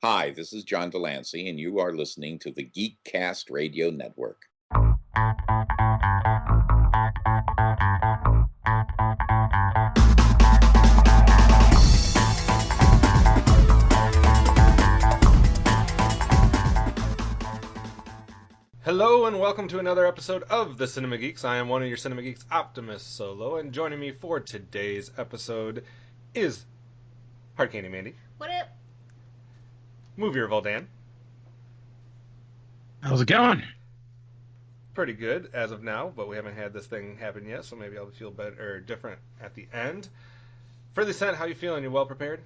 Hi, this is John Delancey, and you are listening to the Geekcast Radio Network. Hello and welcome to another episode of the Cinema Geeks. I am one of your Cinema Geeks, Optimus Solo, and joining me for today's episode is Hard Candy Mandy. What up? Movie Revolt Dan. How's it going? Pretty good as of now, but we haven't had this thing happen yet, so maybe I'll feel better or different at the end. Further Scent, how you feeling? You well prepared?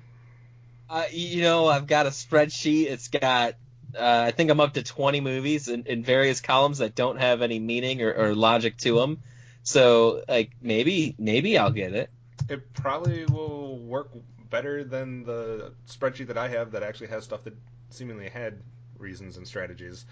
I've got a spreadsheet. It's got I think I'm up to 20 movies in various columns that don't have any meaning or logic to them. So, maybe I'll get it. It probably will work better than the spreadsheet that I have that actually has stuff that seemingly had reasons and strategies,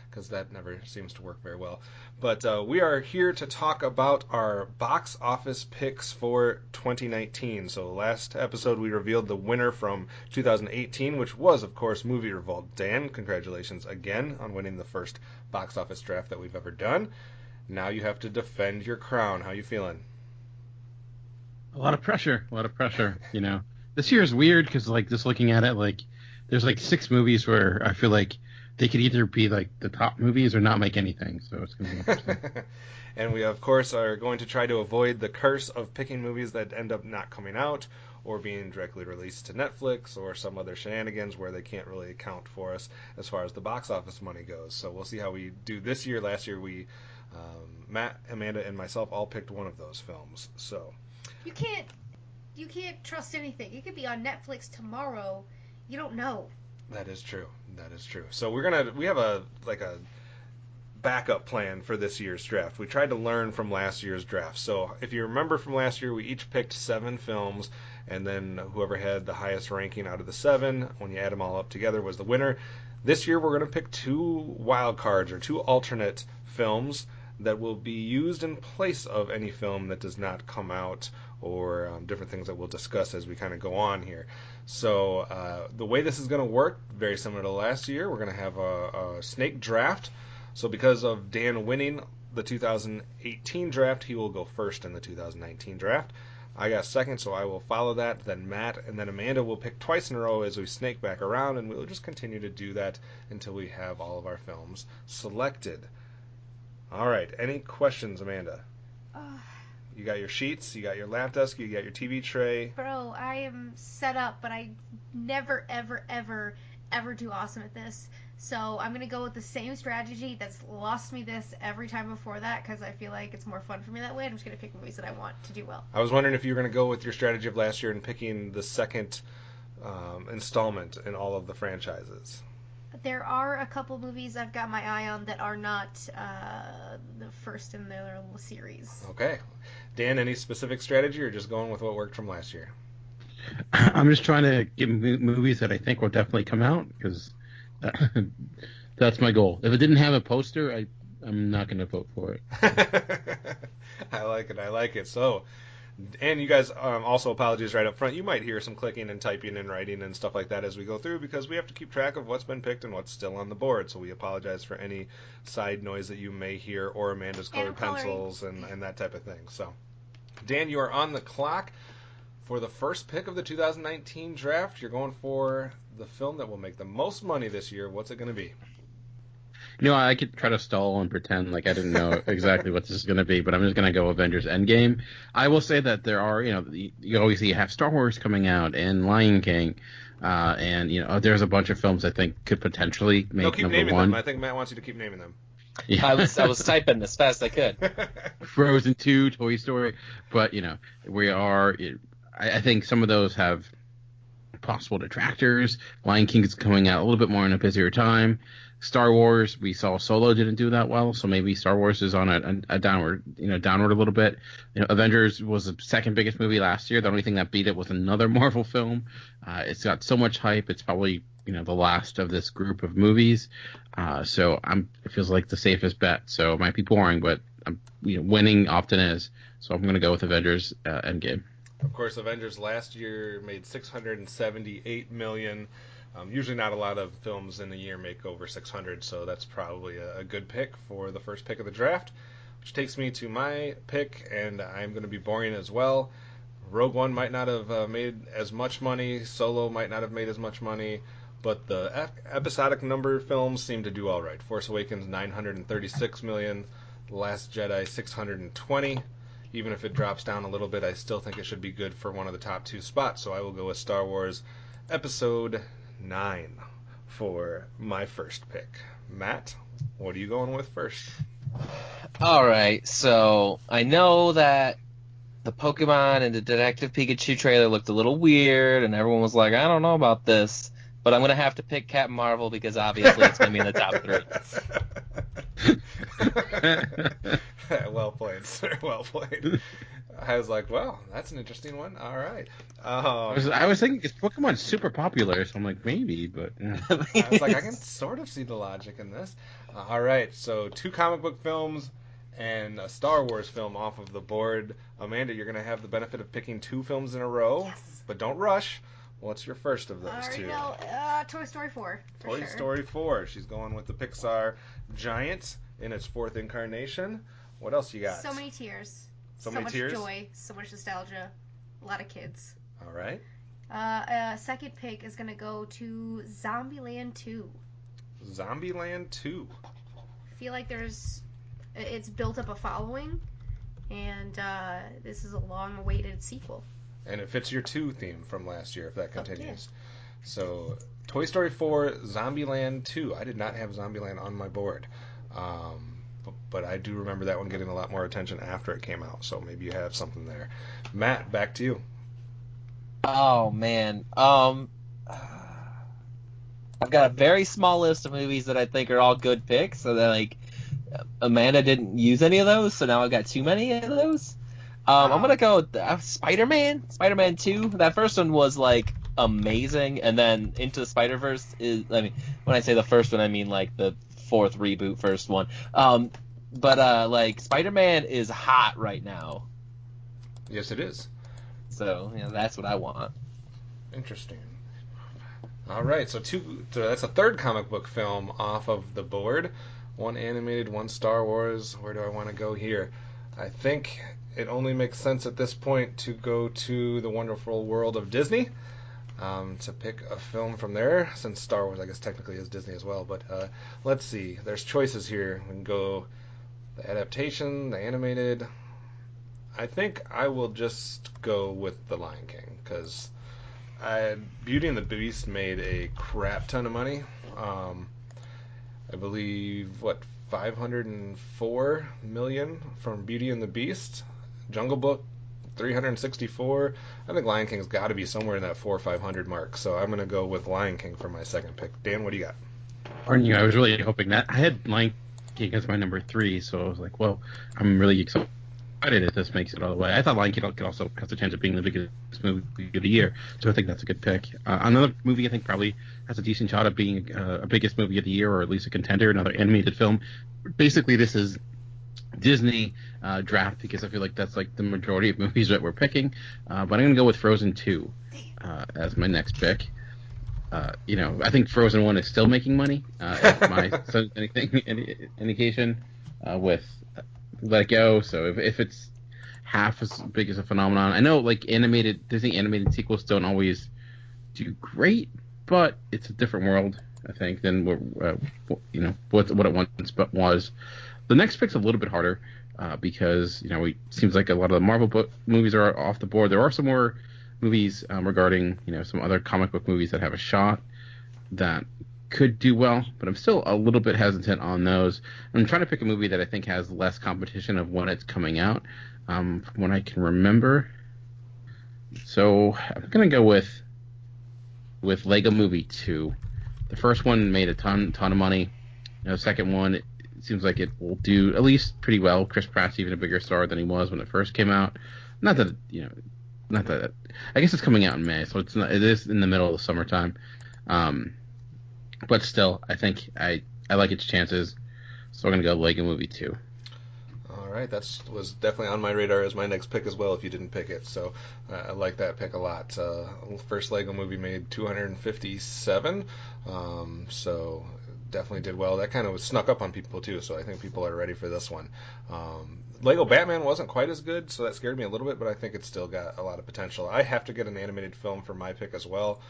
because that never seems to work very well. But we are here to talk about our box office picks for 2019. So last episode we revealed the winner from 2018, which was, of course, Movie Revolt. Dan, congratulations again on winning the first box office draft that we've ever done. Now you have to defend your crown. How you feeling? A lot of pressure. This year is weird because, just looking at it, there's 6 movies where I feel like they could either be the top movies or not make anything. So it's going to be interesting. And we, of course, are going to try to avoid the curse of picking movies that end up not coming out or being directly released to Netflix or some other shenanigans where they can't really account for us as far as the box office money goes. So we'll see how we do this year. Last year, Matt, Amanda, and myself all picked one of those films. So You can't trust anything. It could be on Netflix tomorrow. You don't know. That is true. So we have a backup plan for this year's draft. We tried to learn from last year's draft. So if you remember from last year, we each picked 7 films, and then whoever had the highest ranking out of the 7, when you add them all up together, was the winner. This year we're going to pick 2 wild cards or 2 alternate films that will be used in place of any film that does not come out, or different things that we'll discuss as we kind of go on here. So the way this is going to work, very similar to last year, we're going to have a snake draft. So because of Dan winning the 2018 draft, he will go first in the 2019 draft. I got second, so I will follow that. Then Matt and then Amanda will pick twice in a row as we snake back around, and we'll just continue to do that until we have all of our films selected. All right, any questions, Amanda? You got your sheets, you got your lap desk, you got your TV tray. Bro, I am set up, but I never, ever, ever, ever do awesome at this. So I'm going to go with the same strategy that's lost me this every time before that, because I feel like it's more fun for me that way. I'm just going to pick movies that I want to do well. I was wondering if you were going to go with your strategy of last year and picking the second installment in all of the franchises. There are a couple movies I've got my eye on that are not the first in their little series. Okay. Dan, any specific strategy or just going with what worked from last year? I'm just trying to get movies that I think will definitely come out because that's my goal. If it didn't have a poster, I'm not going to vote for it. I like it. So, and you guys, also apologies right up front. You might hear some clicking and typing and writing and stuff like that as we go through because we have to keep track of what's been picked and what's still on the board. So we apologize for any side noise that you may hear or Amanda's colored pencils and that type of thing. So, Dan, you are on the clock for the first pick of the 2019 draft. You're going for the film that will make the most money this year. What's it going to be? I could try to stall and pretend like I didn't know exactly what this is going to be, but I'm just going to go Avengers Endgame. I will say that there are, you always have Star Wars coming out and Lion King, and, there's a bunch of films I think could potentially make no, keep number naming 1. them. I think Matt wants you to keep naming them. Yeah. I was typing as fast as I could. Frozen 2, Toy Story, but, we are, I think some of those have possible detractors. Lion King is coming out a little bit more in a busier time. Star Wars, we saw Solo didn't do that well, so maybe Star Wars is on a downward a little bit. Avengers was the second biggest movie last year. The only thing that beat it was another Marvel film. It's got so much hype. It's probably the last of this group of movies. So it feels like the safest bet. So it might be boring, but winning often is. So I'm going to go with Avengers Endgame. Of course, Avengers last year made $678 million, Usually not a lot of films in a year make over 600, so that's probably a good pick for the first pick of the draft, which takes me to my pick, and I'm going to be boring as well. Rogue One might not have made as much money, Solo might not have made as much money, but the episodic number films seem to do all right. Force Awakens 936 million, The Last Jedi 620. Even if it drops down a little bit, I still think it should be good for one of the top 2 spots, so I will go with Star Wars Episode 9 for my first pick. Matt, what are you going with first? All right, so I know that the Pokemon and the Detective Pikachu trailer looked a little weird, and everyone was like, I don't know about this. But I'm going to have to pick Captain Marvel because obviously it's going to be in the top 3. Well played, sir. Well played. I was like, well, that's an interesting one. All right. I was thinking, it's Pokemon's super popular, so I'm like, maybe, but... I was like, I can sort of see the logic in this. All right, so 2 comic book films and a Star Wars film off of the board. Amanda, you're going to have the benefit of picking 2 films in a row, Yes. but don't rush. What's your first of those I already 2? know. Toy Story 4. Toy Story 4. She's going with the Pixar giant in its 4th incarnation. What else you got? So many tears. So many much tears? joy. So much nostalgia. A lot of kids. All right. Second pick is going to go to Zombieland 2. Zombieland 2. I feel like it's built up a following, and this is a long-awaited sequel. And it fits your 2 theme from last year, if that Oh, continues. So, Toy Story 4, Zombieland 2. I did not have Zombieland on my board. But I do remember that one getting a lot more attention after it came out. So maybe you have something there. Matt, back to you. Oh, man. I've got a very small list of movies that I think are all good picks. So that, like, Amanda didn't use any of those, so now I've got too many of those. I'm gonna go with Spider-Man 2. That first one was like amazing, and then Into the Spider-Verse is. I mean, when I say the first one, I mean like the 4th reboot, first one. But like Spider-Man is hot right now. Yes, it is. So that's what I want. Interesting. All right, so that's a 3rd comic book film off of the board. 1 animated, 1 Star Wars. Where do I want to go here? I think it only makes sense at this point to go to the wonderful world of Disney, to pick a film from there, since Star Wars, I guess, technically is Disney as well. But let's see. There's choices here. We can go the adaptation, the animated. I think I will just go with The Lion King, because Beauty and the Beast made a crap ton of money. I believe, 504 million from Beauty and the Beast. Jungle Book, 364. I think Lion King's got to be somewhere in that 400 or 500 mark. So I'm going to go with Lion King for my second pick. Dan, what do you got? Pardon you, I was really hoping that. I had Lion King as my number 3, so I was like, well, I'm really excited if this makes it all the way. I thought Lion King also has a chance of being the biggest movie of the year, so I think that's a good pick. Another movie I think probably has a decent shot of being a biggest movie of the year, or at least a contender, another animated film. Basically, this is Disney draft, because I feel like that's like the majority of movies that we're picking. But I'm going to go with Frozen 2 as my next pick. I think Frozen 1 is still making money, if my son's any indication, with Let It Go. So if it's half as big as a phenomenon, I know like Disney animated sequels don't always do great, but it's a different world, I think, than what it once was. The next pick's a little bit harder because it seems like a lot of the Marvel movies are off the board. There are some more movies regarding some other comic book movies that have a shot that could do well, but I'm still a little bit hesitant on those. I'm trying to pick a movie that I think has less competition of when it's coming out, from what I can remember. So I'm gonna go with Lego Movie 2. The first one made a ton of money. The second one, it seems like it will do at least pretty well. Chris Pratt's even a bigger star than he was when it first came out. Not that I guess it's coming out in May, so it is in the middle of the summertime. But still, I think I like its chances, so I'm gonna go Lego Movie 2. All right, that was definitely on my radar as my next pick as well if you didn't pick it. So I like that pick a lot. First Lego movie made 257, so definitely did well. That kind of snuck up on people too, so I think people are ready for this one. Lego Batman wasn't quite as good, so that scared me a little bit, but I think it's still got a lot of potential. I have to get an animated film for my pick as well,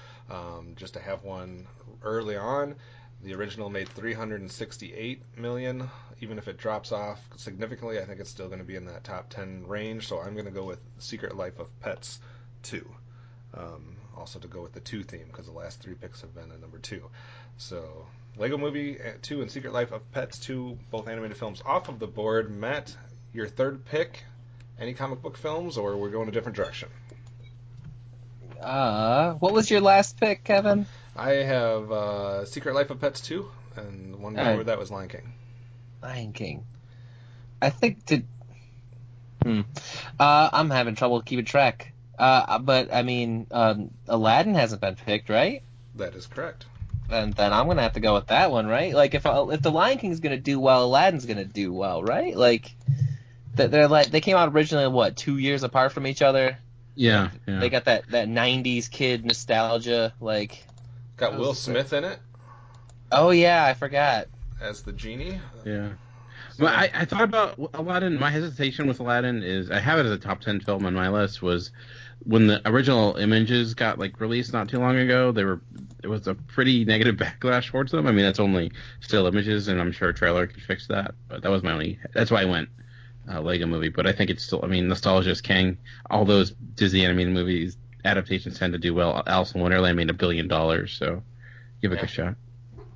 just to have one early on. The original made 368 million. Even if it drops off significantly, I think it's still going to be in that top 10 range. So I'm going to go with Secret Life of Pets 2. Also to go with the 2 theme, because the last 3 picks have been a number 2. So Lego Movie 2 and Secret Life of Pets 2, both animated films off of the board. Matt, your third pick, any comic book films, or we're going a different direction? What was your last pick, Kevin? I have Secret Life of Pets 2, and one before that was Lion King. Lion King. I think I'm having trouble keeping track. But I mean, Aladdin hasn't been picked, right? That is correct. And then I'm gonna have to go with that one, right? Like if the Lion King's gonna do well, Aladdin's gonna do well, right? Like they came out originally 2 years apart from each other. Yeah. They got that 90s kid nostalgia, like. Got Will Smith in it. Oh yeah, I forgot. As the genie. Yeah. Well, I thought about Aladdin. My hesitation with Aladdin is I have it as a top 10 film on my list. Was when the original images got released not too long ago. There was a pretty negative backlash towards them. I mean, that's only still images, and I'm sure a trailer could fix that. But that was my only. That's why I went Lego Movie. But I think it's still. I mean, nostalgia is king. All those Disney animated movies adaptations tend to do well. Alice in Wonderland made $1 billion, so give it a shot.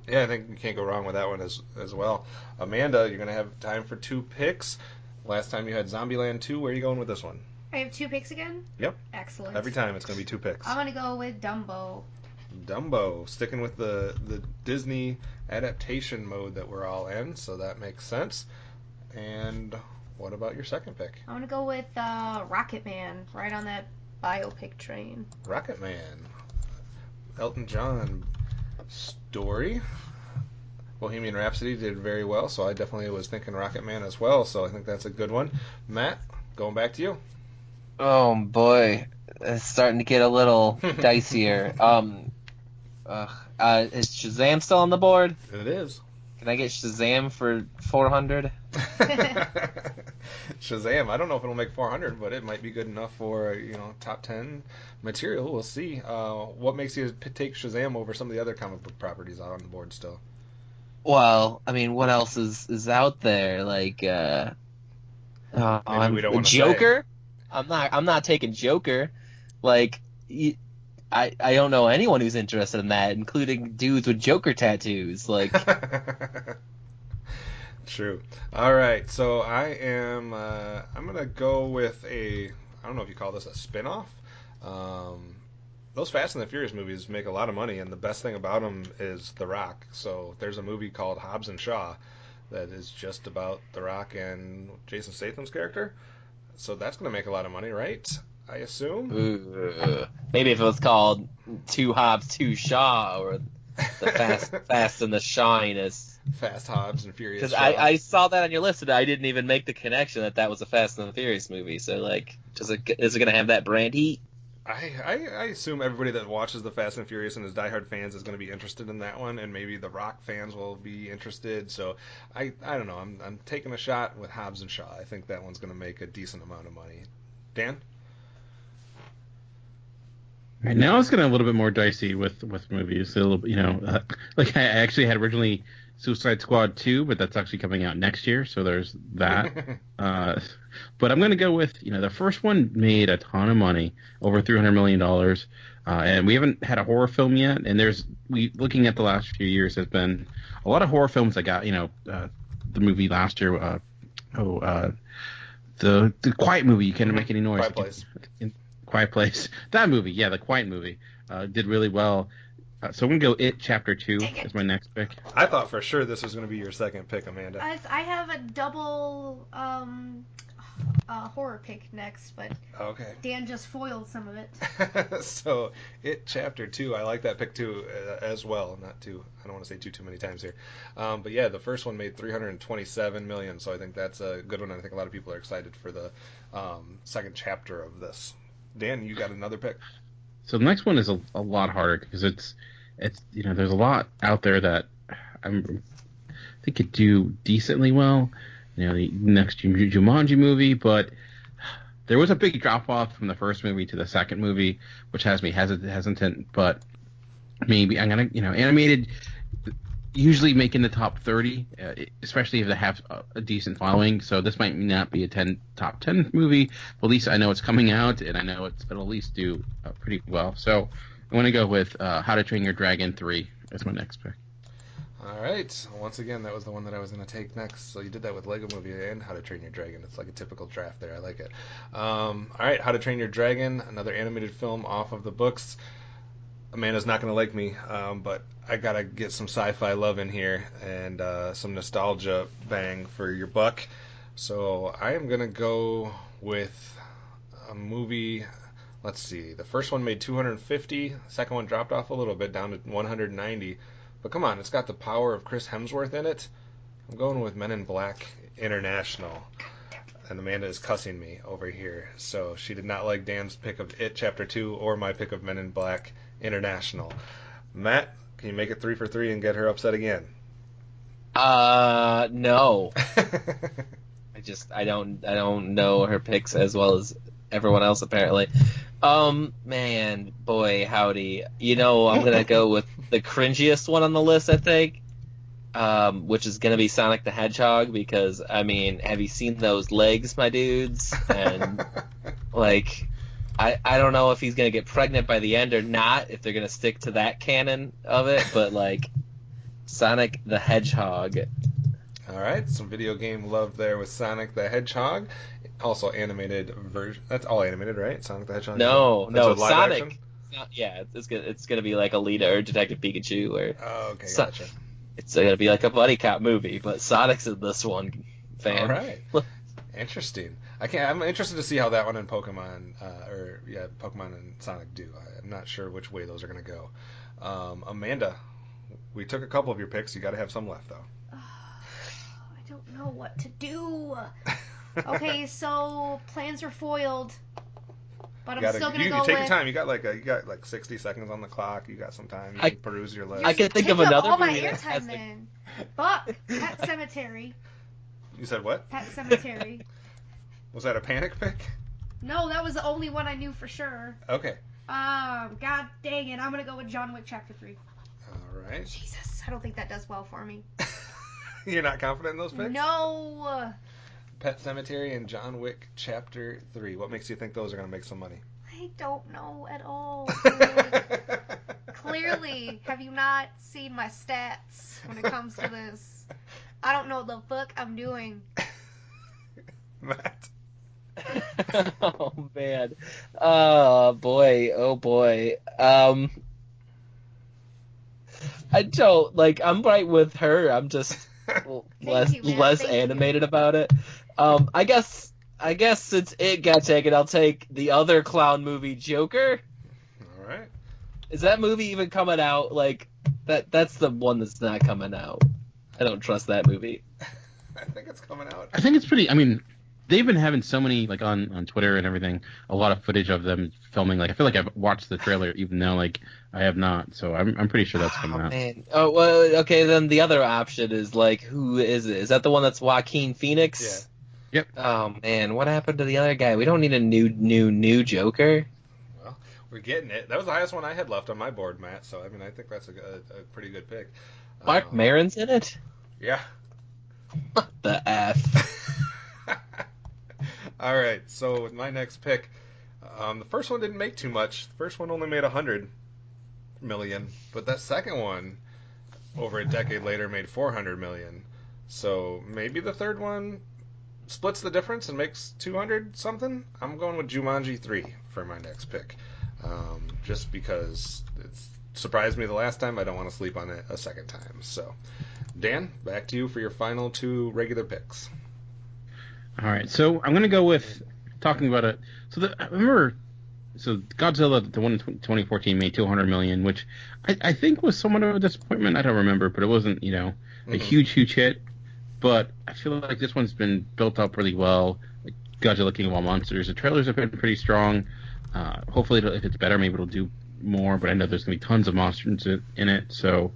Yeah, I think you can't go wrong with that one as well. Amanda, you're going to have time for 2 picks. Last time you had Zombieland 2. Where are you going with this one? I have 2 picks again? Yep. Excellent. Every time it's going to be 2 picks. I'm going to go with Dumbo. Dumbo, sticking with the Disney adaptation mode that we're all in, so that makes sense. And what about your second pick? I'm going to go with Rocket Man, right on that biopic train. Rocket Man. Elton John story. Bohemian Rhapsody did very well, so I definitely was thinking Rocket Man as well, so I think that's a good one. Matt, going back to you. Oh boy, it's starting to get a little dicier. Is Shazam still on the board? It is. Can I get Shazam for 400? Shazam, I don't know if it'll make 400, but it might be good enough for top 10 material. We'll see. What makes you take Shazam over some of the other comic book properties out on the board still? Well, I mean, what else is out there? Like, we don't want to Joker. I'm not taking Joker. Like, I don't know anyone who's interested in that, including dudes with Joker tattoos. Like. True. All right, so I'm gonna go with I don't know if you call this a spin-off. Those Fast and the Furious movies make a lot of money, and the best thing about them is The Rock. So there's a movie called Hobbs and Shaw that is just about The Rock and Jason Statham's character. So that's gonna make a lot of money, right? I assume. Maybe if it was called Two Hobbs, Two Shaw, or the Fast and the Shyness. Fast Hobbs and Furious. Because I saw that on your list, and I didn't even make the connection that was a Fast and the Furious movie. So, like, is it going to have that brand heat? I assume everybody that watches the Fast and Furious and is diehard fans is going to be interested in that one, and maybe the Rock fans will be interested. So I don't know. I'm taking a shot with Hobbs and Shaw. I think that one's going to make a decent amount of money. Dan? Right, now it's getting a little bit more dicey with movies. A little, like I actually had originally Suicide Squad 2, but that's actually coming out next year, so there's that. But I'm going to go with, the first one made a ton of money, over $300 million, and we haven't had a horror film yet, and looking at the last few years, there's been a lot of horror films that got, the movie last year, the Quiet movie, you can't make any noise. Quiet Place. Quiet Place. That movie, yeah, the Quiet movie, did really well. So I'm going to go It Chapter 2 as my next pick. I thought for sure this was going to be your second pick, Amanda. I have a double horror pick next, but Okay. Dan just foiled some of it. So, It Chapter 2, I like that pick too, as well. Not too, I don't want to say too many times here. But yeah, the first one made 327 million, so I think that's a good one. I think a lot of people are excited for the second chapter of this. Dan, you got another pick? So the next one is a lot harder because it's there's a lot out there that I think could do decently well. The next Jumanji movie, but there was a big drop off from the first movie to the second movie, which has me hesitant. But maybe I'm gonna animated usually making the top 30, especially if they have a decent following. So this might not be a top 10 movie, but at least I know it's coming out, and I know it'll at least do pretty well. So I'm going to go with How to Train Your Dragon 3 as my next pick. All right. Once again, that was the one that I was going to take next. So you did that with Lego Movie and How to Train Your Dragon. It's like a typical draft there. I like it. All right, How to Train Your Dragon, another animated film off of the books. Amanda's not going to like me, but I got to get some sci-fi love in here and some nostalgia bang for your buck. So I am going to go with a movie. Let's see. The first one made 250. The second one dropped off a little bit, down to 190. But come on, it's got the power of Chris Hemsworth in it. I'm going with Men in Black International. And Amanda is cussing me over here. So she did not like Dan's pick of It Chapter 2 or my pick of Men in Black International. Matt, can you make it 3 for 3 and get her upset again? No. I don't know her picks as well as everyone else apparently. Man, boy, howdy. I'm gonna go with the cringiest one on the list, I think. Which is gonna be Sonic the Hedgehog, because have you seen those legs, my dudes? And I don't know if he's gonna get pregnant by the end or not, if they're gonna stick to that canon of it, but Sonic the Hedgehog. All right, some video game love there with Sonic the Hedgehog. Also animated version. That's all animated, right? Sonic the Hedgehog. No, live Sonic. action? Yeah, it's gonna be like Alita or Detective Pikachu or. Oh, okay, gotcha. It's gonna be like a buddy cop movie, but Sonic's in this one, fan. All right, interesting. I'm interested to see how that one and Pokemon, Pokemon and Sonic do. I'm not sure which way those are gonna go. Amanda, we took a couple of your picks. You got to have some left though. I don't know what to do. Okay, so plans are foiled, but I'm still gonna go with. You take your time. You got like 60 seconds on the clock. You got some time. You can peruse your list. I can think of Take up another all movie my that has airtime then. Buck, Pet Cemetery. You said what? Pet Cemetery. Was that a panic pick? No, that was the only one I knew for sure. Okay. God dang it! I'm gonna go with John Wick Chapter 3. All right. Jesus, I don't think that does well for me. You're not confident in those picks? No. Pet Cemetery and John Wick Chapter 3. What makes you think those are going to make some money? I don't know at all. Clearly, have you not seen my stats when it comes to this? I don't know what the fuck I'm doing. Matt. Oh man. Oh boy. I don't I'm right with her. I'm just less animated about it. I guess since it got taken, I'll take the other clown movie, Joker. All right. Is that movie even coming out? That's the one that's not coming out. I don't trust that movie. I think it's coming out. I think it's pretty. They've been having so many on Twitter and everything, a lot of footage of them filming. I feel like I've watched the trailer even though I have not. So I'm pretty sure that's coming out. Man. Oh well, okay. Then the other option is who is it? Is that the one that's Joaquin Phoenix? Yeah. Yep. Oh man, what happened to the other guy? We don't need a new Joker. Well, we're getting it. That was the highest one I had left on my board, Matt. So I think that's a pretty good pick. Mark Maron's in it. Yeah. What the F? All right, so with my next pick, the first one didn't make too much. The first one only made 100 million, but that second one, over a decade later, made 400 million. So maybe the third one splits the difference and makes 200 something. I'm going with Jumanji 3 for my next pick, just because it's surprised me the last time. I don't want to sleep on it a second time. So, Dan, back to you for your final two regular picks. All right, so I'm gonna go with talking about it. I remember, so Godzilla, the one in 2014, made 200 million, which I think was somewhat of a disappointment. I don't remember, but it wasn't, a huge hit. But I feel like this one's been built up really well. Like Godzilla King of All Monsters, the trailers have been pretty strong. Hopefully, if it's better, maybe it'll do more. But I know there's gonna be tons of monsters in it, so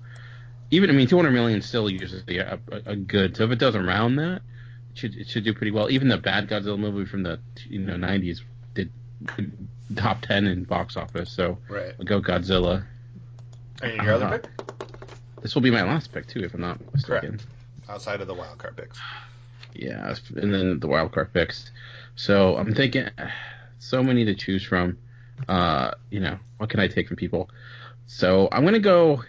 even 200 million is still usually a good. So if it does around that, it should do pretty well. Even the bad Godzilla movie from the 90s did top 10 in box office. So Right. I'll go Godzilla. And your other pick? This will be my last pick too, if I'm not mistaken. Correct. Outside of the wild card picks. Yeah, and then the wild card picks. So I'm thinking, so many to choose from. What can I take from people? So I'm gonna go.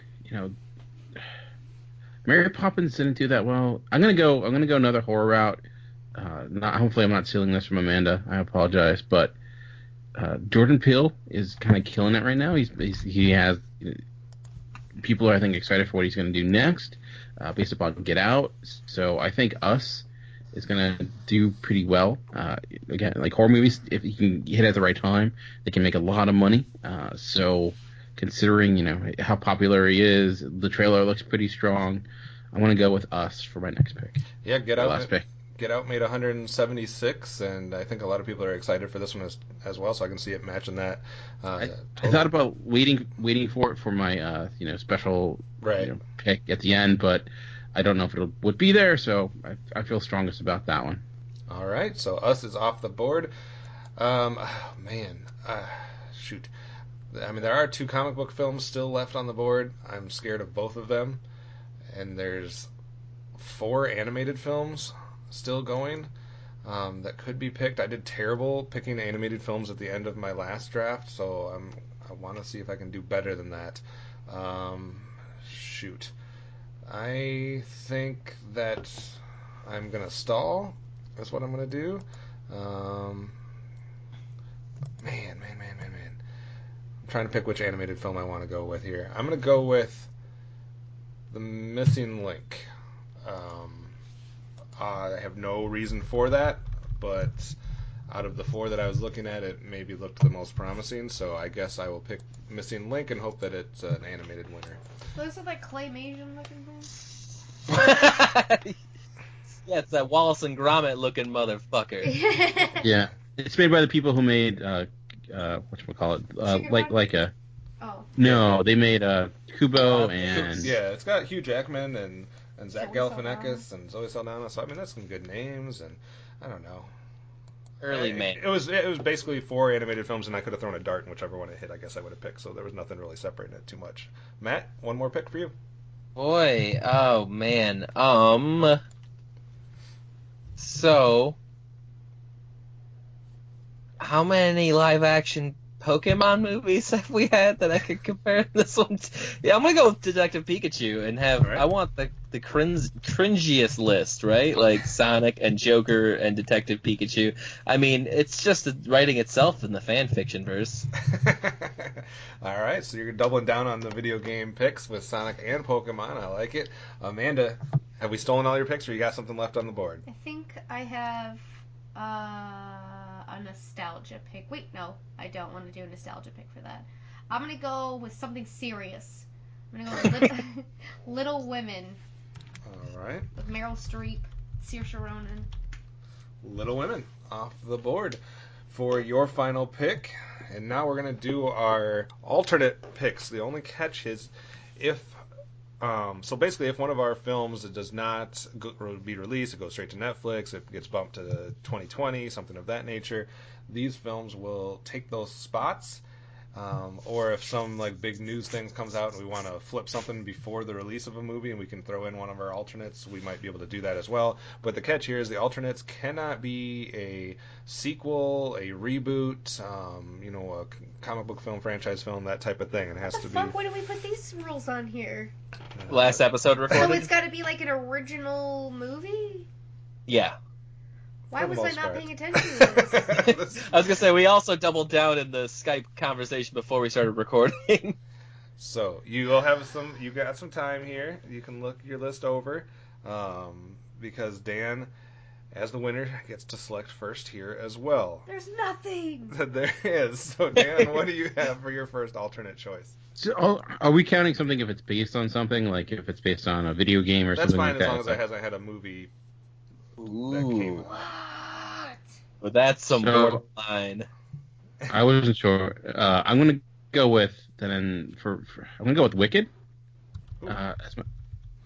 Mary Poppins didn't do that well. I'm gonna go another horror route. Hopefully, I'm not stealing this from Amanda. I apologize, but Jordan Peele is kind of killing it right now. He has people are, I think, excited for what he's going to do next, based upon Get Out. So I think Us is going to do pretty well. Again, like horror movies, if you can hit at the right time, they can make a lot of money. So considering how popular he is, the trailer looks pretty strong. I want to go with Us for my next pick. Yeah, Get My Out. last pick. Get Out made 176, and I think a lot of people are excited for this one as well. So I can see it matching that. I thought about waiting for it for my special Right. pick at the end, but I don't know if it would be there. So I feel strongest about that one. All right, so Us is off the board. Shoot. There are 2 comic book films still left on the board. I'm scared of both of them. And there's 4 animated films still going that could be picked. I did terrible picking animated films at the end of my last draft, so I want to see if I can do better than that. Shoot. I think that I'm going to stall. That's what I'm going to do. Man. I'm trying to pick which animated film I want to go with here. I'm going to go with The Missing Link. I have no reason for that, but out of the 4 that I was looking at, it maybe looked the most promising, so I guess I will pick Missing Link and hope that it's an animated winner. Those are like claymation looking things. Yeah, it's that Wallace and Gromit looking motherfucker. Yeah, it's made by the people who made whatchamacallit, like a. Oh. No, they made Kubo and. Yeah, it's got Hugh Jackman and Zach Zoe Galifianakis and Zoe Saldana. So that's some good names, and I don't know. Early May. It was basically 4 animated films, and I could have thrown a dart, and whichever one it hit, I guess I would have picked. So there was nothing really separating it too much. Matt, one more pick for you. Boy, oh man. So, how many live action Pokemon movies have we had that I could compare this one to? Yeah, I'm gonna go with Detective Pikachu and have. Right. I want the cringiest list, right? Like Sonic and Joker and Detective Pikachu. It's just the writing itself in the fan fiction verse. All right, so you're doubling down on the video game picks with Sonic and Pokemon. I like it. Amanda, have we stolen all your picks, or you got something left on the board? I think I have a nostalgia pick. Wait, no, I don't want to do a nostalgia pick for that. I'm going to go with something serious. I'm going to go with Little Women All right. with Meryl Streep, Saoirse Ronan. Little Women off the board for your final pick. And now we're going to do our alternate picks. The only catch is if if one of our films does not be released, it goes straight to Netflix, it gets bumped to 2020, something of that nature, these films will take those spots. Or if some big news thing comes out and we want to flip something before the release of a movie and we can throw in one of our alternates, we might be able to do that as well. But the catch here is the alternates cannot be a sequel, a reboot, a comic book film, franchise film, that type of thing. It has What to the be. fuck? Why did we put these rules on here? Last episode So recorded. it's got to be like an original movie? Yeah. Why For the was I most not part. paying attention to this? I was gonna say we also doubled down in the Skype conversation before we started recording. So you will have you got some time here. You can look your list over, because Dan as the winner, gets to select first here as well. There's nothing. There is. So, Dan, what do you have for your first alternate choice? So, are we counting something if it's based on something, like if it's based on a video game or That's something fine like as that? long as it hasn't had a movie that came Ooh. out. Well, that's some So- borderline. I wasn't sure. I'm gonna go with I'm gonna go with Wicked. Ooh.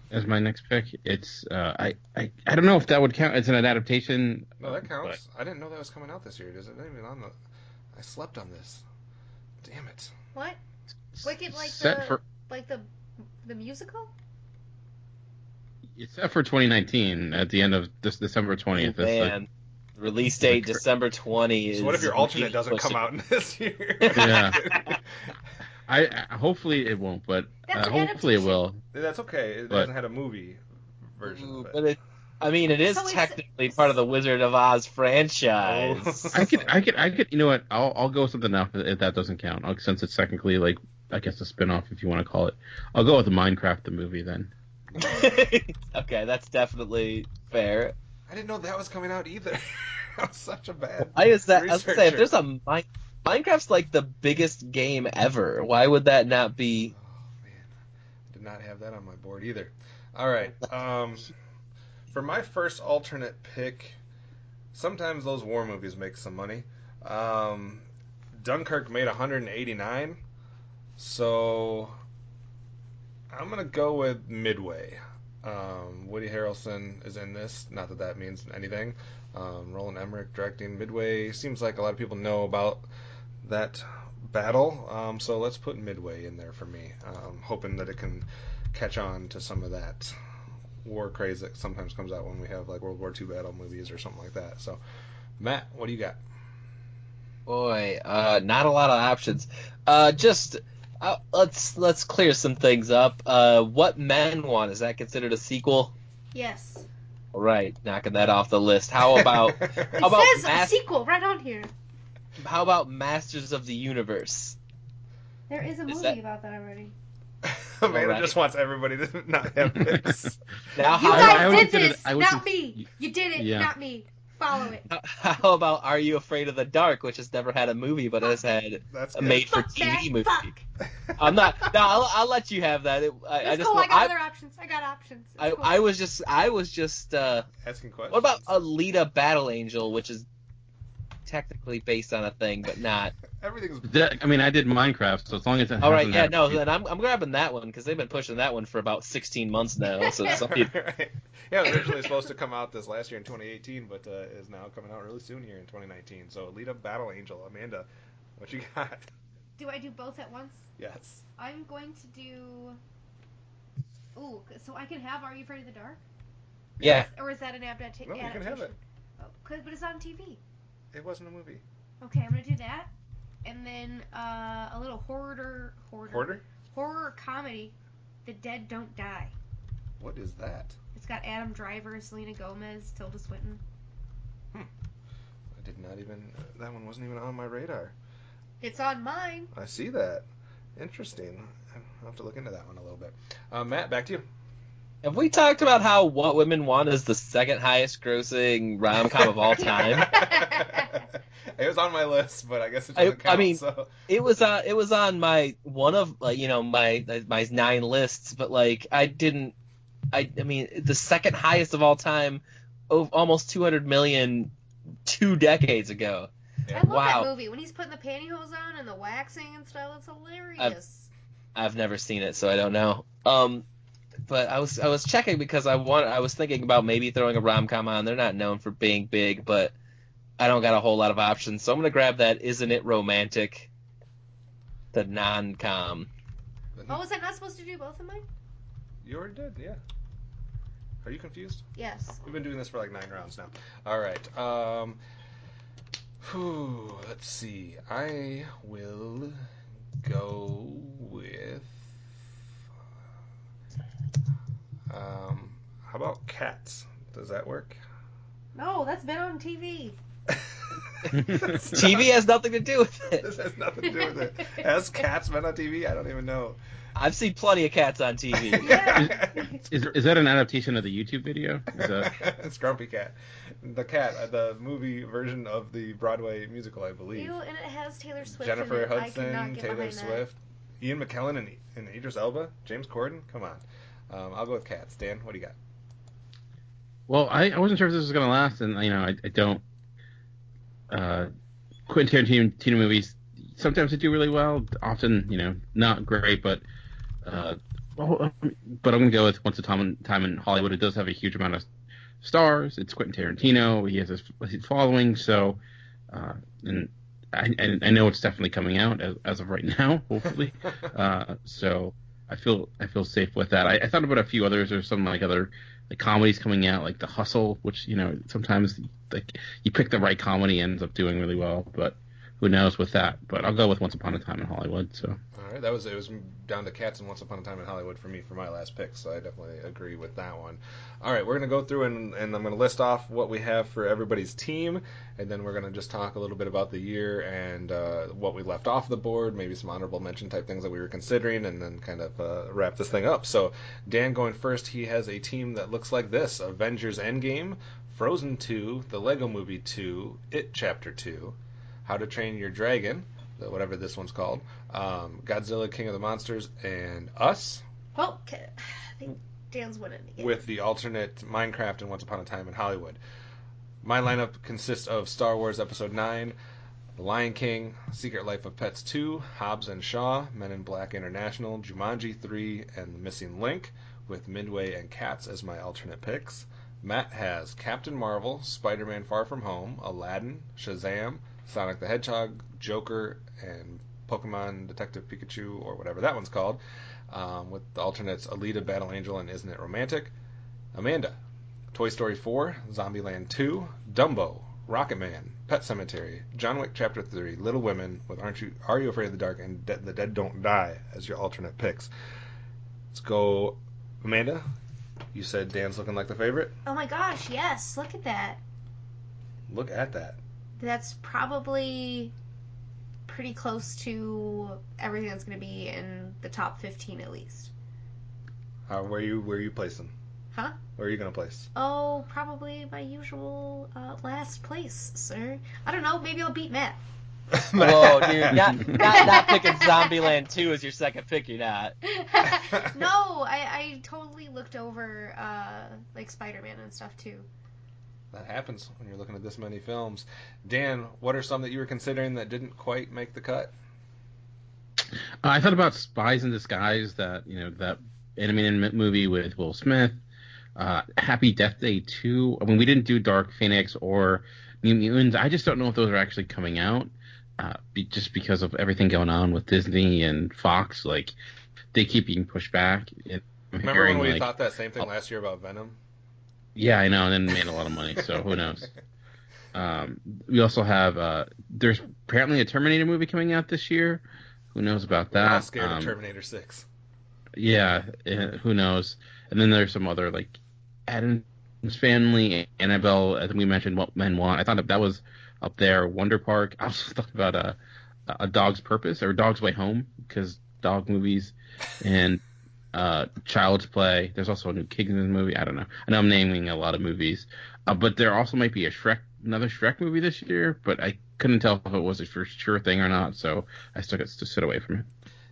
As my next pick. It's I don't know if that would count as an adaptation. No, that counts. I didn't know that was coming out this year. Is it even on the? I slept on this. Damn it. What? Wicked like set the musical? It's set for 2019 at the end of this December 20th. Man, release date December 20 is. So what if your alternate doesn't pushing- come out this year? Yeah. I hopefully it won't, but That's an hopefully it adaptation. will. That's okay. It But- hasn't had a movie version Ooh, of it. but it is So it's- technically part of the Wizard of Oz franchise. Oh. I could. You know what? I'll go with something else if that doesn't count. Since it's technically like I guess a spin-off if you want to call it. I'll go with the Minecraft the movie then. Okay, that's definitely fair. I didn't know that was coming out either. That was such a bad. Why is that? I was gonna say, if researcher. there's Minecraft's like the biggest game ever. Why would that not be? Oh man, did not have that on my board either. All right. For my first alternate pick, sometimes those war movies make some money. Dunkirk made 189, so I'm gonna go with Midway. Woody Harrelson is in this. Not that that means anything. Roland Emmerich directing Midway. Seems like a lot of people know about that battle. So let's put Midway in there for me. Hoping that it can catch on to some of that war craze that sometimes comes out when we have like World War II battle movies or something like that. So, Matt, what do you got? Boy, not a lot of options. Let's clear some things up. What Men Want, is that considered a sequel? Yes. All right, knocking that off the list. How about It how about says a sequel right on here. Masters of the Universe? There is a Is movie that- about that already. Amanda Alright. just wants everybody to not have picks. Now You how I guys would did consider this, I would not cons- me. You did it, Yeah. not me. Follow it. how about Are You Afraid of the Dark, which has never had a movie but has had That's a good. made-for-TV Fuck that, movie? fuck. I'm not. No, I'll let you have that. I It's just cool. I got I, other options. I got options. It's I, cool. I was just. Asking questions. What about Alita Battle Angel, which is technically based on a thing, but not. Everything's. I did Minecraft, so as long as it All right, hasn't yeah, had- no, then I'm grabbing that one because they've been pushing that one for about 16 months now. So something. Right. Yeah, it was originally supposed to come out this last year in 2018, but is now coming out really soon here in 2019. So, Alita Battle Angel, Amanda, what you got? Do I do both at once? Yes. I'm going to do. Ooh, so I can have Are You Afraid of the Dark? Yeah. Or is that an adaptation? No, you can have it. Oh, but it's on TV. It wasn't a movie. Okay, I'm gonna do that, and then a little horror comedy, The Dead Don't Die. What is that? It's got Adam Driver, Selena Gomez, Tilda Swinton. I did not even. That one wasn't even on my radar. It's on mine. I see that. Interesting. I'll have to look into that one a little bit. Matt, back to you. Have we talked about how What Women Want is the second highest grossing rom-com of all time? It was on my list, but I guess it doesn't count. I mean, so. It was on my one of my 9 lists, but like I mean the second highest of all time, almost 200 million 2 decades ago. Yeah. I love Wow. that movie. When he's putting the pantyhose on and the waxing and stuff, it's hilarious. I've never seen it, so I don't know. But I was checking because I was thinking about maybe throwing a rom-com on. They're not known for being big, but I don't got a whole lot of options, so I'm gonna grab that. Isn't It Romantic? The non-com. Oh, was I not supposed to do both of mine? You already did, yeah. Are you confused? Yes. We've been doing this for like 9 rounds now. All right. Let's see. I will go with. How about Cats? Does that work? No, that's been on TV. TV has nothing to do with it. This has nothing to do with it. Has Cats been on TV? I don't even know. I've seen plenty of cats on TV. Yeah. Is that an adaptation of the YouTube video? Is that... It's Grumpy Cat. The cat, the movie version of the Broadway musical, I believe. Ew, and it has Taylor Swift Jennifer in it. I could not Hudson, get Taylor behind Swift, Ian McKellen, and Idris Elba, James Corden. Come on. I'll go with Cats. Dan, what do you got? Well, I wasn't sure if this was going to last, and I don't. Quentin Tarantino movies sometimes they do really well. Often, not great, but I'm going to go with Once Upon a Time in Hollywood. It does have a huge amount of stars. It's Quentin Tarantino. He has his following, so and I know it's definitely coming out as of right now, hopefully. So I feel safe with that. I thought about a few others. There's some other comedies coming out, like The Hustle, which sometimes you pick the right comedy ends up doing really well, but who knows with that. But I'll go with Once Upon a Time in Hollywood. So. All right, it was down to Cats and Once Upon a Time in Hollywood for me for my last pick, so I definitely agree with that one. All right, we're going to go through and I'm going to list off what we have for everybody's team, and then we're going to just talk a little bit about the year and what we left off the board, maybe some honorable mention type things that we were considering, and then kind of wrap this thing up. So Dan going first, he has a team that looks like this: Avengers Endgame, Frozen 2, The Lego Movie 2, It Chapter 2, How to Train Your Dragon, whatever this one's called, Godzilla, King of the Monsters, and Us. Well, okay. I think Dan's winning again. With the alternate Minecraft and Once Upon a Time in Hollywood. My lineup consists of Star Wars Episode 9, The Lion King, Secret Life of Pets 2, Hobbs and Shaw, Men in Black International, Jumanji 3, and The Missing Link, with Midway and Cats as my alternate picks. Matt has Captain Marvel, Spider-Man Far From Home, Aladdin, Shazam, Sonic the Hedgehog, Joker, and Pokemon Detective Pikachu, or whatever that one's called, with the alternates Alita, Battle Angel, and Isn't It Romantic? Amanda, Toy Story 4, Zombieland 2, Dumbo, Rocketman, Pet Sematary, John Wick Chapter 3, Little Women, with Are You Afraid of the Dark, and The Dead Don't Die as your alternate picks. Let's go, Amanda. You said Dan's looking like the favorite? Oh my gosh, yes. Look at that. Look at that. That's probably pretty close to everything that's going to be in the top 15 at least. Where you placing? Huh? Where are you going to place? Oh, probably my usual last place, sir. I don't know. Maybe I'll beat Matt. Whoa, dude! Not picking Zombieland 2 as your second pick. You're not. No, I totally looked over Spider-Man and stuff too. That happens when you're looking at this many films. Dan, what are some that you were considering that didn't quite make the cut? I thought about Spies in Disguise, that animated movie with Will Smith. Happy Death Day 2. I mean, we didn't do Dark Phoenix or New Mutants. I just don't know if those are actually coming out, just because of everything going on with Disney and Fox. They keep being pushed back. Remember when we thought that same thing last year about Venom? Yeah, I know, and then made a lot of money, so who knows. We also have, there's apparently a Terminator movie coming out this year. Who knows about that? I'm all scared of Terminator 6. Yeah, who knows. And then there's some other, Addams Family, Annabelle, I think we mentioned What Men Want. I thought that was up there. Wonder Park. I also thought about a Dog's Purpose, or Dog's Way Home, because dog movies, and Child's Play. There's also a new Kingsman movie. I don't know. I know I'm naming a lot of movies, but there also might be another Shrek movie this year, but I couldn't tell if it was a for sure thing or not, so I still got to sit away from it.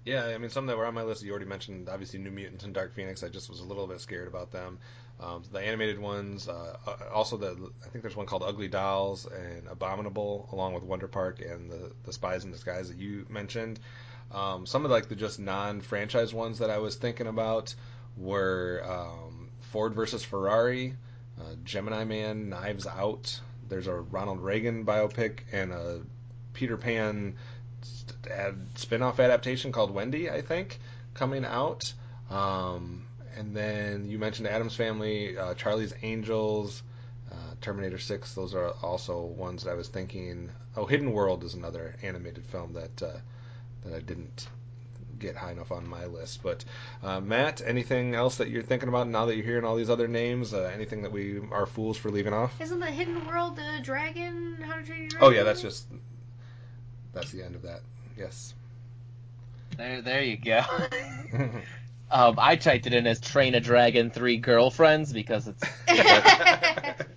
Yeah, I mean, some that were on my list, you already mentioned, obviously, New Mutants and Dark Phoenix. I just was a little bit scared about them. The animated ones, also I think there's one called Ugly Dolls and Abominable, along with Wonder Park and the Spies in Disguise that you mentioned. Some of the just non-franchise ones that I was thinking about were Ford versus Ferrari, Gemini Man, Knives Out. There's a Ronald Reagan biopic and a Peter Pan spin-off adaptation called Wendy, I think, coming out. And then you mentioned Addams Family, Charlie's Angels, Terminator 6. Those are also ones that I was thinking. Oh, Hidden World is another animated film that I didn't get high enough on my list. But Matt, anything else that you're thinking about now that you're hearing all these other names? Anything that we are fools for leaving off? Isn't the Hidden World Dragon? How to Train Your Dragon? Oh yeah, that's the end of that. Yes. There you go. I typed it in as Train a Dragon 3 Girlfriends because it's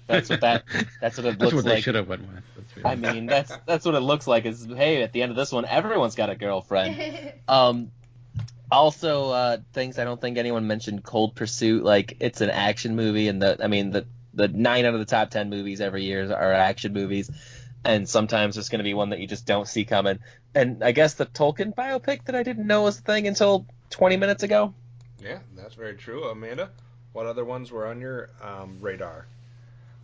that's what it That's looks what they like. should have went with. I mean, that's what it looks like. Is hey, at the end of this one, everyone's got a girlfriend. Also, things I don't think anyone mentioned. Cold Pursuit, like it's an action movie, and the 9 out of the top 10 movies every year are action movies, and sometimes there's going to be one that you just don't see coming. And I guess the Tolkien biopic that I didn't know was a thing until 20 minutes ago. Yeah, that's very true. Amanda, what other ones were on your radar?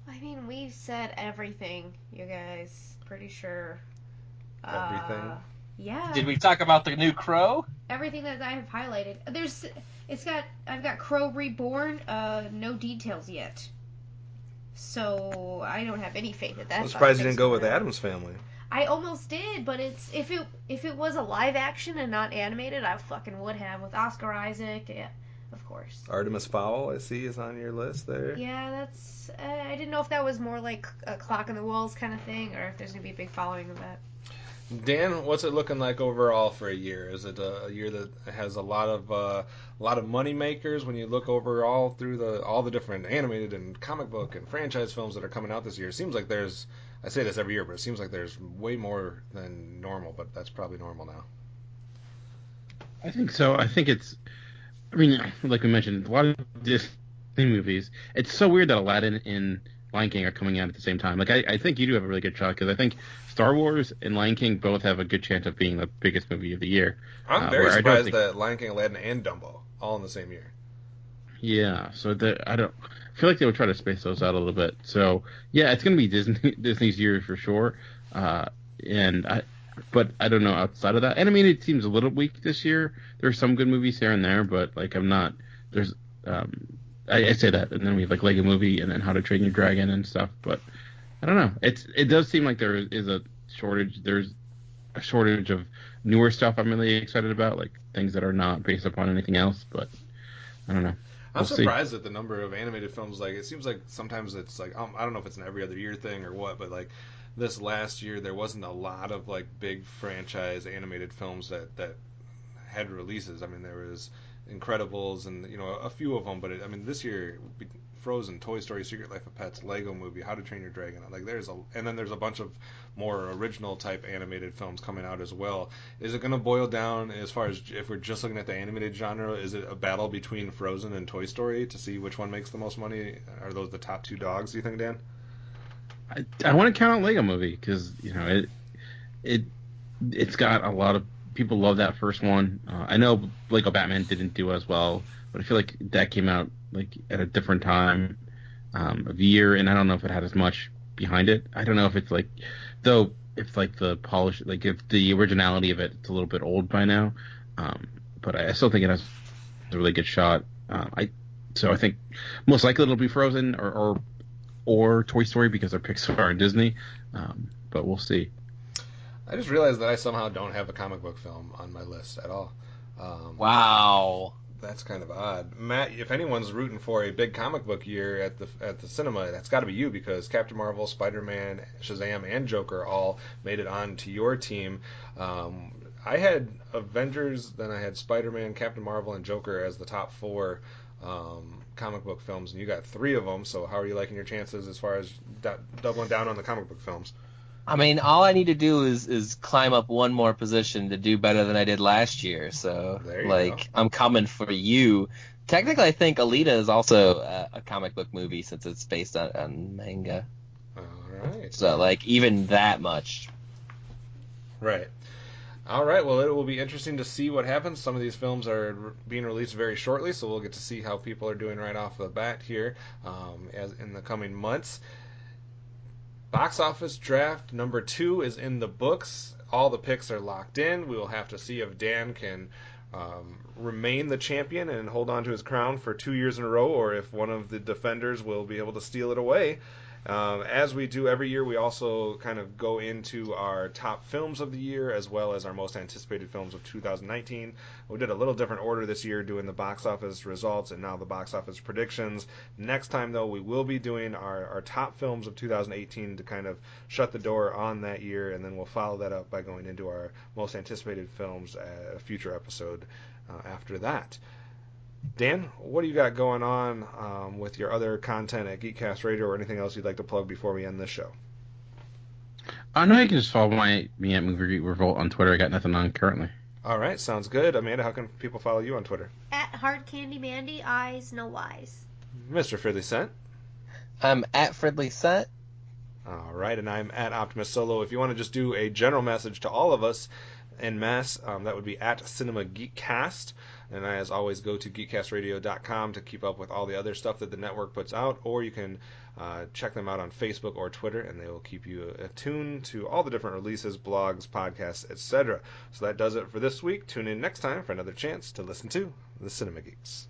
I mean, we've said everything, you guys. Pretty sure. Everything? Yeah. Did we talk about the new Crow? Everything that I have highlighted. I've got Crow Reborn. No details yet. So I don't have any faith that that's. I'm surprised you didn't go with Addams Family. I almost did, but if it was a live action and not animated, I fucking would have with Oscar Isaac. Yeah, of course. Artemis Fowl, I see, is on your list there. Yeah, that's. I didn't know if that was more like a clock in the walls kind of thing, or if there's gonna be a big following of that. Dan, what's it looking like overall for a year? Is it a year that has a lot of money makers when you look overall through all the different animated and comic book and franchise films that are coming out this year? It seems like I say this every year, but it seems like there's way more than normal, but that's probably normal now. I think so. I think like we mentioned, a lot of Disney movies. It's so weird that Aladdin and Lion King are coming out at the same time. Like, I think you do have a really good shot, because I think Star Wars and Lion King both have a good chance of being the biggest movie of the year. I'm very surprised that Lion King, Aladdin, and Dumbo all in the same year. Yeah, so I feel like they would try to space those out a little bit. So yeah, it's gonna be Disney's year for sure. But I don't know outside of that. And I mean, it seems a little weak this year. There's some good movies here and there, but like I say that, and then we have like Lego Movie, and then How to Train Your Dragon and stuff. But I don't know. It does seem like there is a shortage. There's a shortage of newer stuff I'm really excited about, like things that are not based upon anything else. But I don't know. I'm surprised at the number of animated films. Like, it seems like sometimes it's like I don't know if it's an every other year thing or what, but like this last year there wasn't a lot of like big franchise animated films that had releases. I mean, there was Incredibles and a few of them, but this year Frozen, Toy Story, Secret Life of Pets, Lego Movie, How to Train Your Dragon. Like and then there's a bunch of more original type animated films coming out as well. Is it going to boil down, as far as if we're just looking at the animated genre, is it a battle between Frozen and Toy Story to see which one makes the most money? Are those the top two dogs, do you think, Dan? I want to count out Lego Movie, because it's got a lot of people love that first one. I know Lego Batman didn't do as well, but I feel like that came out like at a different time of year, and I don't know if it had as much behind it. I don't know if it's like, though, if like the polish, like if the originality of it's a little bit old by now. But I still think it has a really good shot. So I think most likely it'll be Frozen or Toy Story, because they're Pixar and Disney. But we'll see. I just realized that I somehow don't have a comic book film on my list at all. Wow. That's kind of odd. Matt, if anyone's rooting for a big comic book year at the cinema, that's got to be you, because Captain Marvel, Spider-Man, Shazam, and Joker all made it on to your team. I had Avengers, then I had Spider-Man, Captain Marvel, and Joker as the top 4 comic book films, and you got 3 of them. So how are you liking your chances as far as doubling down on the comic book films? I mean, all I need to do is climb up one more position to do better than I did last year. So, go. I'm coming for you. Technically, I think Alita is also a comic book movie, since it's based on manga. All right. So, even that much. Right. All right. Well, it will be interesting to see what happens. Some of these films are being released very shortly, so we'll get to see how people are doing right off the bat here as in the coming months. Box office draft number 2 is in the books. All the picks are locked in. We will have to see if Dan can remain the champion and hold on to his crown for 2 years in a row, or if one of the defenders will be able to steal it away. As we do every year, we also kind of go into our top films of the year as well as our most anticipated films of 2019. We did a little different order this year, doing the box office results and now the box office predictions. Next time, though, we will be doing our top films of 2018 to kind of shut the door on that year, and then we'll follow that up by going into our most anticipated films at a future episode after that. Dan, what do you got going on with your other content at Geekcast Radio, or anything else you'd like to plug before we end this show? I know you can just follow me at Movie Geek Revolt on Twitter. I got nothing on currently. All right, sounds good. Amanda, how can people follow you on Twitter? At Hard Candy Mandy, eyes, no wise. Mr. Fridley Cent. I'm at Fridley Set. All right, and I'm at Optimus Solo. If you want to just do a general message to all of us en masse, that would be at Cinema Geekcast. And as always, go to geekcastradio.com to keep up with all the other stuff that the network puts out, or you can check them out on Facebook or Twitter, and they will keep you attuned to all the different releases, blogs, podcasts, etc. So that does it for this week. Tune in next time for another chance to listen to the Cinema Geeks.